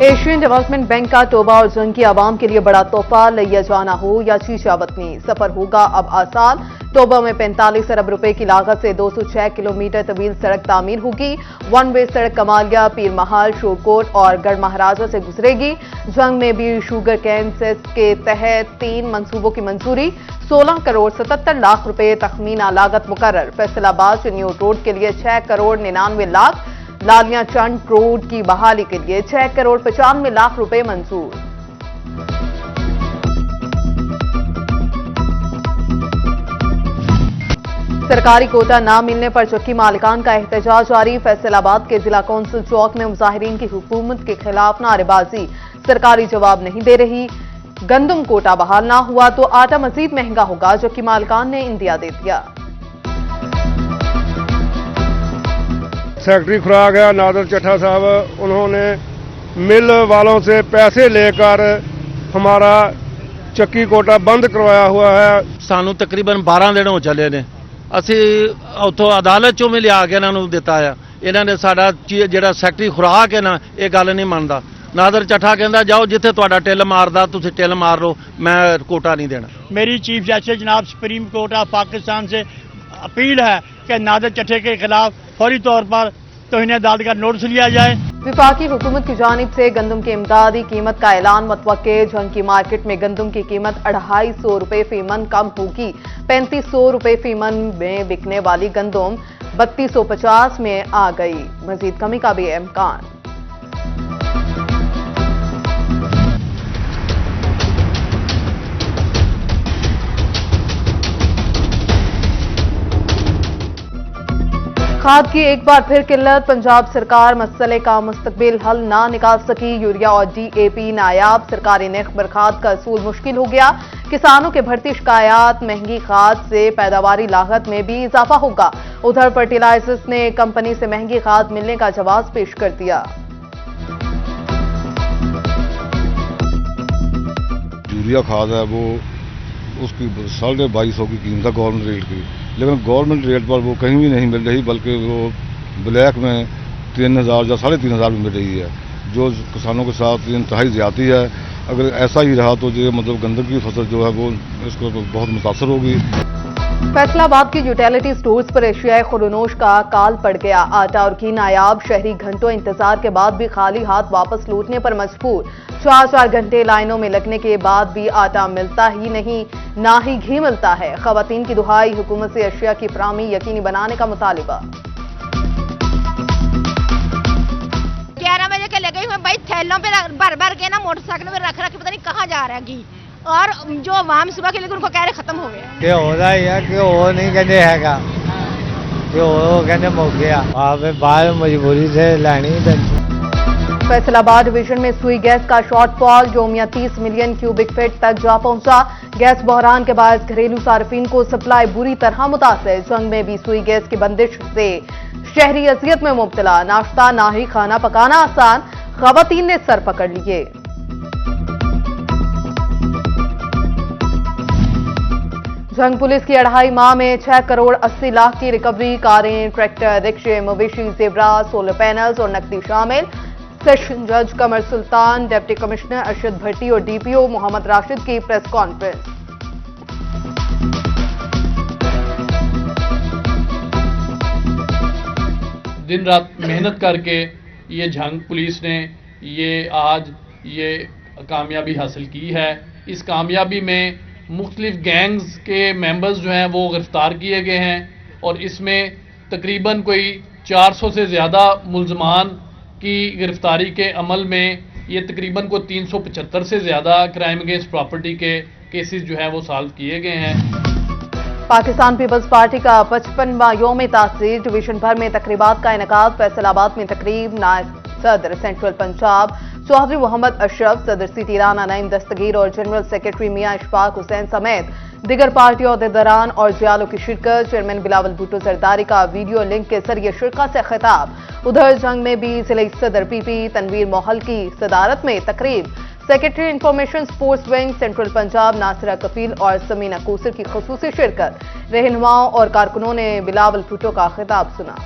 Asian development bank का तोबा और जंग की आवाम के लिए बड़ा तोहफा, लिया जाना हो या शीशा वतनी, सफर होगा अब आसान। तोबा में 45 अरब रुपए की लागत से 206 किलोमीटर तवील सड़क तामीर होगी। वन वे सड़क कमालिया, पीर महल, शोरकोट और गढ़ महाराजा से गुजरेगी। जंग में भी शुगर कैन सेस के तहत 3 मंसूबों की मंजूरी, 16 करोड़ 77 लाख रुपए तखमीना लागत मुकर्रर। फैसलाबाद न्यू रोड के लिए 6 करोड़ 99 लाख, लालिया चंद रोड की बहाली के लिए 6 करोड़ 95 लाख रुपए मंजूर। सरकारी कोटा न मिलने पर चक्की मालिकान का एहतजाज जारी। फैसलाबाद के जिला कौंसिल चौक में मुजाहिरीन की हुकूमत के खिलाफ नारेबाजी। सरकारी जवाब नहीं दे रही। गंदम कोटा बहाल ना हुआ तो आटा मजीद महंगा होगा, चक्की मालिकान ने इंदिया दे दिया। सेक्रेटरी खुराक है नादर चट्टा साहब, उन्होंने मिल वालों से पैसे लेकर हमारा चक्की कोटा बंद करवाया हुआ है। सानू तकरीबन 12 दिन हो चले ने, ਅਸੀਂ ਉੱਥੋਂ ਅਦਾਲਤ ਚੋਂ ਵੀ ਲਿਆ ਕੇ ਇਹਨਾਂ ਨੂੰ ਦਿੱਤਾ ਆ। ਇਹਨਾਂ ਨੇ ਸਾਡਾ ਜਿਹੜਾ ਸੈਕਟਰੀ ਖੁਰਾਕ ਹੈ ਨਾ, ਇਹ ਗੱਲ ਨਹੀਂ ਮੰਨਦਾ। ਨਾਦਰ ਚੱਠਾ ਕਹਿੰਦਾ ਜਾਓ ਜਿੱਥੇ ਤੁਹਾਡਾ ਟਿੱਲ ਮਾਰਦਾ ਤੁਸੀਂ ਟਿੱਲ ਮਾਰ ਲਓ, ਮੈਂ ਕੋਟਾ नहीं देना। मेरी चीफ जस्टिस जनाब सुप्रीम कोर्ट ऑफ पाकिस्तान से अपील है कि नादर चट्टे के खिलाफ फौरी तौर पर तौहीन अदालत का नोटिस लिया जाए। विफाकी हुकूमत की जानिब से गंदम की इमदादी कीमत का ऐलान मुतवक्के। जंग की मार्केट में गंदम की कीमत 250 रुपए फी मन कम होगी। 3500 रुपए फी मन में बिकने वाली गंदम 3250 में आ गई। मजीद कमी का भी इम्कान। खाद की एक बार फिर किल्लत। पंजाब सरकार मसले का मुस्तकबिल हल ना निकाल सकी। यूरिया और DAP नायाब, सरकारी निर्ख पर खाद का असूल मुश्किल हो गया। किसानों के बढ़ती शिकायत, महंगी खाद से पैदावारी लागत में भी इजाफा होगा। उधर फर्टिलाइजर्स ने कंपनी से महंगी खाद मिलने का जवाब पेश कर दिया। यूरिया खाद है वो उसकी 2250 की कीमत है गवर्नमेंट रेट की, लेकिन गवर्नमेंट रेट पर वो कहीं भी नहीं मिल रही, बल्कि वो ब्लैक में 3000 या 3500 में मिल रही है, जो किसानों के साथ इंतहाई ज्यादती है। अगर ऐसा ही रहा तो जो मतलब गंदम की फसल जो है वो इसको बहुत मुतासर होगी। फैसलाबाद की यूटिलिटी स्टोर्स पर एशियाई खुरनोश का काल पड़ गया। आटा और घी नायाब, शहरी घंटों इंतजार के बाद भी खाली हाथ वापस लौटने पर मजबूर। 4 घंटे लाइनों में लगने के बाद भी आटा मिलता ही नहीं, ना ही घी मिलता है। खवातीन की दुहाई, हुकूमत से अशिया की फराहमी यकीनी बनाने का मुतालिबा। 11 बजे के लगे हुए भाई, थैलों पे भर भर के ना मोटरसाइकिल में रख रख के पता नहीं कहाँ जा रहा है घी, और जो आवाम सुबह के लिए उनको कह रहे खत्म हो गया। कि हो रहा है कि हो नहीं कहते हैगा, कि हो कहते मुक गया। आप बाहर मजबूरी से लानी। फैसलाबाद डिवीजन में सुई गैस का शॉर्टफॉल, जोमिया 30 मिलियन क्यूबिक फीट तक जा पहुंचा। गैस बहरान के बाद घरेलू सार्फिन को सप्लाई बुरी तरह मुतासर। जंग में भी सुई गैस की बंदिश से शहरी अजियत में मुब्तला। नाश्ता ना ही खाना पकाना आसान, खवातीन ने सर पकड़ लिए। जंग पुलिस की 2.5 माह में 6 करोड़ 80 लाख की रिकवरी। कारें, ट्रैक्टर, रिक्शे, मवेशी, जेवरा, सोलर पैनल्स और नकदी शामिल। सेशन जज कमर सुल्तान, डिप्टी कमिश्नर अरशद भट्टी और DPO मोहम्मद राशिद की प्रेस कॉन्फ्रेंस। दिन रात मेहनत करके ये जंग पुलिस ने आज ये कामयाबी हासिल की है। इस कामयाबी में मुख्तलिफ गैंग्स के मेंबर्स जो हैं वो गिरफ्तार किए गए हैं, और इसमें तकरीबन कोई 400 से ज़्यादा मुल्ज़मान की गिरफ्तारी के अमल में ये तकरीबन को 375 से ज़्यादा क्राइम अगेंस्ट प्रॉपर्टी के केसेस जो हैं वो सॉल्व किए गए हैं। पाकिस्तान पीपल्स पार्टी का 55वां यौम तासीस, डिवीजन भर में तकरीबात का इनेकाद। फैसलाबाद में तकरीब, नायब सदर सेंट्रल पंजाब चौधरी मोहम्मद अशरफ, सदर सिटी राना नईम दस्तगीर और जनरल सेक्रेटरी मियां इशफाक हुसैन समेत दिगर पार्टी अहदेदारान और जियालों की शिरकत। चेयरमैन बिलावल भुट्टो जरदारी का वीडियो लिंक के जरिए शिरकत से खिताब। उधर जंग में भी जिले सदर PP तनवीर मोहल की सदारत में तकरीब। Secretary information sports wing central Punjab Nasira Kafeel और समीना कोसर की खुसूसी शिरकत। रहनुमाओं और कारकुनों ने बिलावल भुट्टो का खिताब सुना।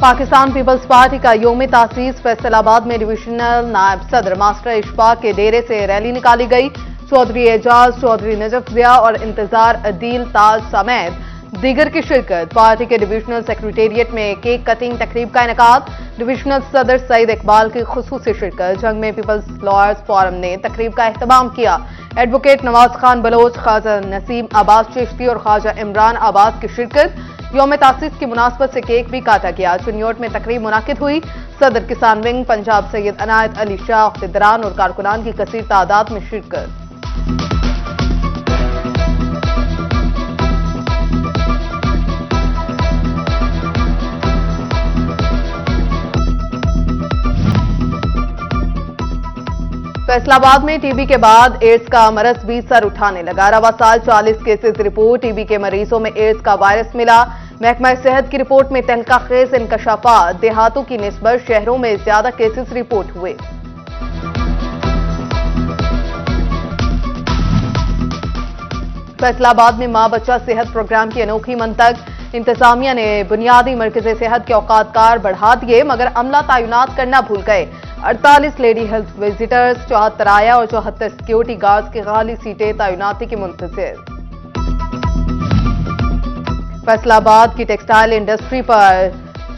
पाकिस्तान पीपल्स पार्टी का यौम तासीस फैसलाबाद में डिविजनल नायब सदर मास्टर इशफाक के डेरे से रैली निकाली गई। चौधरी एजाज, चौधरी नजफ जिया और इंतजार अदील ताज समेत दीगर की शिरकत। पार्टी के डिविजनल सेक्रेटेरिएट में केक कटिंग तकरीब का इनेकाद। डिविजनल सदर सईद इकबाल की खुसूसी शिरकत। जंग में पीपल्स लॉयर्स फोरम ने तकरीब का एहतमाम किया। एडवोकेट नवाज खान बलोच, ख्वाजा नसीम अब्बास चिश्ती और ख्वाजा इमरान अब्बास की शिरकत। यौम तासीस की मुनासबत से केक भी काटा गया। चुनियोट में तकरीब मुनाकिद हुई। सदर किसान विंग पंजाब सैयद अनायत अली शाह, अख्तिदरान और कारकुनान की कसीर तादाद में शिरकत। फैसलाबाद में टीबी के बाद एड्स का मरज भी सर उठाने लगा। रवा साल 40 केसेस रिपोर्ट। टीबी के मरीजों में एड्स का वायरस मिला। महकमा सेहत की रिपोर्ट में तहलका खेज इंकशाफात। देहातों की निस्बत शहरों में ज्यादा केसेस रिपोर्ट हुए। फैसलाबाद में मां बच्चा सेहत प्रोग्राम की अनोखी मंतक। इंतजामिया ने बुनियादी मरकज़ सेहत के औकात कार बढ़ा दिए, मगर अमला तैनात करना भूल गए। 48 लेडी हेल्थ विजिटर्स, 74 आया और 74 सिक्योरिटी गार्ड्स की खाली सीटें तैनाती की मुंतज़िर। फैसलाबाद की टेक्सटाइल इंडस्ट्री पर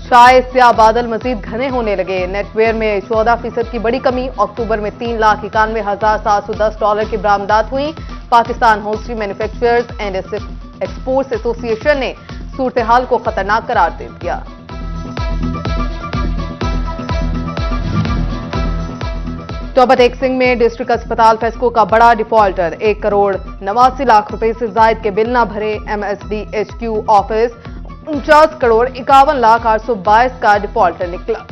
शायद स्या बादल मजीद घने होने लगे। नेटवेयर में 14% की बड़ी कमी। अक्टूबर में $3,91,710 की बरामदात हुई। Pakistan upholstery manufacturers and exports association ने सूरत हाल को खतरनाक करार दे दिया। टॉबा टेक सिंह में डिस्ट्रिक्ट अस्पताल फेस्को का बड़ा डिफॉल्टर। 1,89,00,000 रुपए से जायद के बिल न भरे। MSDHQ ऑफिस 49,51,822 का डिफॉल्टर निकला।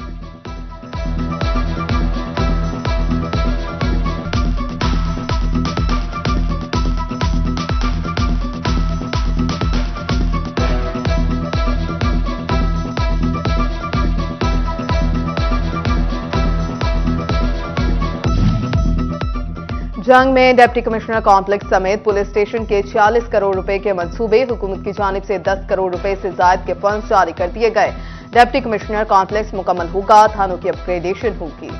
जंग में डिप्टी कमिश्नर कॉम्प्लेक्स समेत पुलिस स्टेशन के 46 करोड़ रुपए के मंसूबे। हुकूमत की जानिब से 10 करोड़ रुपए से जायद के फंड्स जारी कर दिए गए। डिप्टी कमिश्नर कॉम्प्लेक्स मुकम्मल होगा। थानों की अपग्रेडेशन होगी।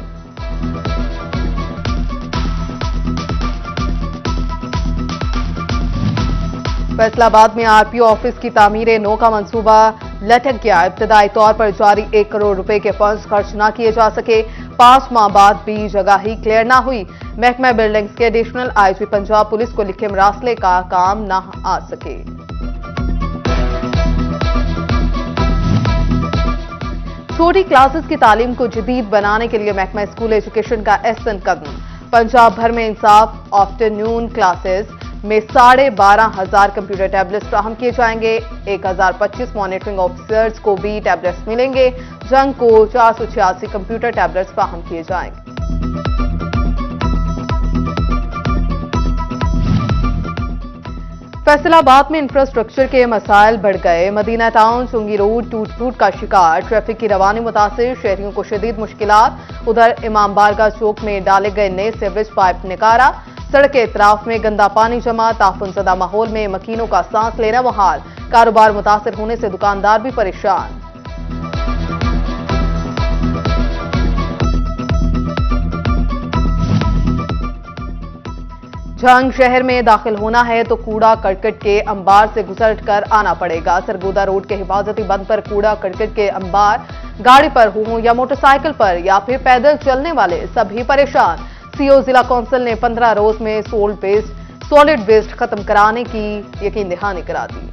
फैसलाबाद में आरपीओ ऑफिस की तामीर 9 का मंसूबा लटक गया। इब्तदाई तौर पर जारी 1 करोड़ रुपए के फंड्स खर्च न किए जा सके। 5 माह बाद भी जगह ही क्लियर न हुई। महकमा बिल्डिंग्स के एडिशनल आईजी पंजाब पुलिस को लिखे मरासले का काम न आ सके। छोटी क्लासेस की तालीम को जदीद बनाने के लिए महकमा स्कूल एजुकेशन का अहसन कदम। पंजाब भर में इंसाफ आफ्टरनून क्लासेस में 12,500 कंप्यूटर टैबलेट्स फ्राहम किए जाएंगे। 1,025 मॉनिटरिंग ऑफिसर्स को भी टैबलेट्स मिलेंगे। जंग को 486 कंप्यूटर टैबलेट्स फ्राहम किए जाएंगे। फैसलाबाद में इंफ्रास्ट्रक्चर के मसाइल बढ़ गए। मदीना टाउन चुंगी रोड टूट का शिकार। ट्रैफिक की रवानी मुतासिर। शहरियों को शदीद मुश्किलात। उधर इमाम बारगाह चौक में डाले गए नए सीवरेज पाइप निकारा। सड़क के इतराफ में गंदा पानी जमा। ताफुनज़दा माहौल में मकीनों का सांस लेना मुहाल। कारोबार मुतासिर होने से दुकानदार भी परेशान। जंग शहर में दाखिल होना है तो कूड़ा करकट के अंबार से गुजर कर आना पड़ेगा। सरगोदा रोड के हिफाजती बंद पर कूड़ा करकट के अंबार गाड़ी पर हों या मोटरसाइकिल पर या फिर पैदल चलने वाले सभी परेशान। सीओ जिला कौंसिल ने 15 रोज में सॉलिड वेस्ट खत्म कराने की यकीन दहानी करा दी।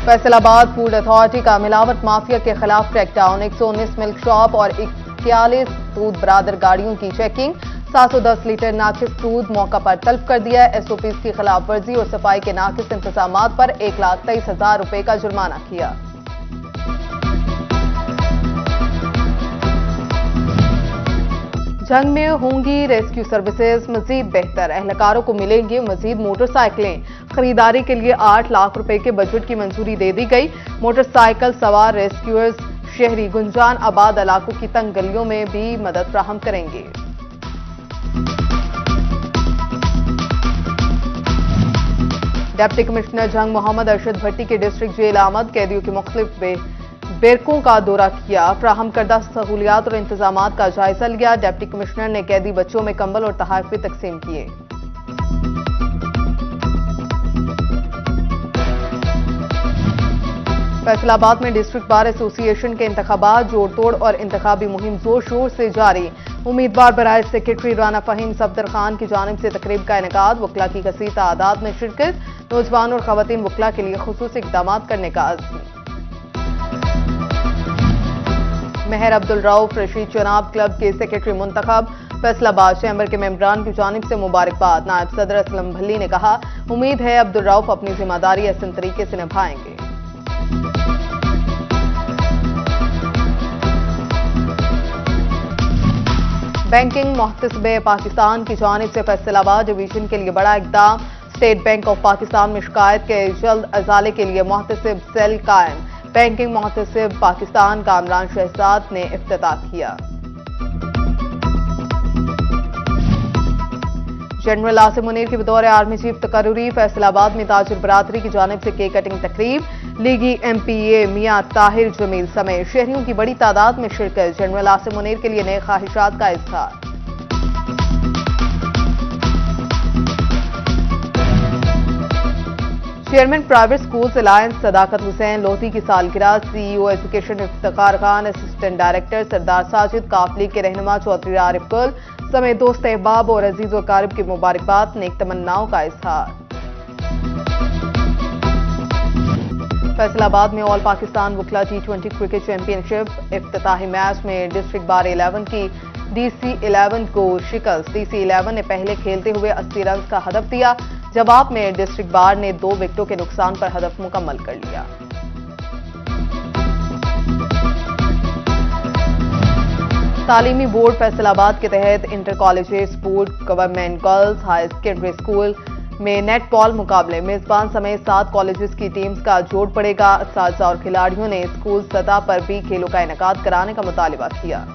फैसलाबाद फूड अथॉरिटी का मिलावट माफिया के खिलाफ क्रैकडाउन। 119 मिल्क शॉप और 41 दूध बरादर गाड़ियों की चेकिंग। 710 लीटर नाकिस दूध मौका पर तलब कर दिया। एसओपीज की खिलाफ वर्जी और सफाई के नाकिस इंतजामात पर 1,23,000 रुपए का जुर्माना किया। जंग में होंगी रेस्क्यू सर्विसेज मजीद बेहतर। एहलकारों को मिलेंगी मजीद मोटरसाइकिलें। खरीदारी के लिए 8 लाख रुपए के बजट की मंजूरी दे दी गई। मोटरसाइकिल सवार रेस्क्यूअर्स शहरी गुंजान आबाद इलाकों की तंग गलियों में भी मदद फ्राहम करेंगे। डिप्टी कमिश्नर जंग मोहम्मद अरशद भट्टी के डिस्ट्रिक्ट जेल आमद कैदियों के मुख्तलिफ बेरकों का दौरा किया, फ्राहम करदा सहूलियात और इंतजामात का जायजा लिया। डिप्टी कमिश्नर ने कैदी बच्चों में कंबल और तोहफे भी तकसीम किए। फैसलाबाद में डिस्ट्रिक्ट बार एसोसिएशन के इंतखाबात जोड़ तोड़ और इंतखाबी मुहिम जोर शोर से जारी। उम्मीदवार बराए सेक्रेटरी राना फहीम सफदर खान की जानिब से तकरीब का इनेकाद, वकला की कसीर तादाद में शिरकत, नौजवान और खवातीन वकला के लिए खुसूसी इक़दाम करने का अज़्म। मेहर अब्दुल रऊफ रशीद चनाब क्लब के सेक्रेटरी मुंतखब, फैसलाबाद चैम्बर के मेंबरान की जानिब से मुबारकबाद। नायब सदर असलम भल्ली ने कहा, उम्मीद है अब्दुल रऊफ अपनी जिम्मेदारी अहसन तरीके से निभाएंगे। बैंकिंग मोहतसबे पाकिस्तान की जानिब से फैसलाबाद डिवीजन के लिए बड़ा इकदाम। स्टेट बैंक ऑफ पाकिस्तान में शिकायत के जल्द अजाले के लिए मोहतसिब सेल कायम। बैंकिंग मोहतसिब पाकिस्तान कामरान शहजाद ने इफ्तिताह किया। जनरल आसिम मुनीर की बतौर आर्मी चीफ तकर्रुरी, फैसलाबाद में ताजिर बरादरी की जानिब से केक कटिंग तकरीब, लीगी MPA मियां ताहिर जमील समेत शहरियों की बड़ी तादाद में शिरकत। जनरल आसिम मुनीर के लिए नए ख्वाहिशात का इजहार। Chairman private schools alliance Sadaqat Hussain Lodhi की सालगिरह, CEO education Iftikhar Khan, assistant director Sardar Sajid, काफली के रहनुमा चौधरी आरिफ गुल समेत दोस्त अहबाब और अजीज व कारब की मुबारकबाद, नेक तमन्नाओं का इजहार। फैसलाबाद में ऑल पाकिस्तान वकला T20 क्रिकेट चैंपियनशिप इफ्तिताही मैच में डिस्ट्रिक्ट बार 11 की DC11 को शिकस्त। DC11 ने पहले खेलते हुए 80 रन का हदफ दिया, जवाब में डिस्ट्रिक्ट बार ने 2 विकेटों के नुकसान पर हदफ मुकम्मल कर लिया। तालीमी बोर्ड फैसलाबाद के तहत inter colleges board government girls high secondary school में नेटबॉल मुकाबले, मेजबान समेत 7 कॉलेजेस की टीम्स का जोड़ पड़ेगा। असातिज़ा और खिलाड़ियों ने स्कूल सतह पर भी खेलों का इनेकाद कराने का मुतालिबा किया।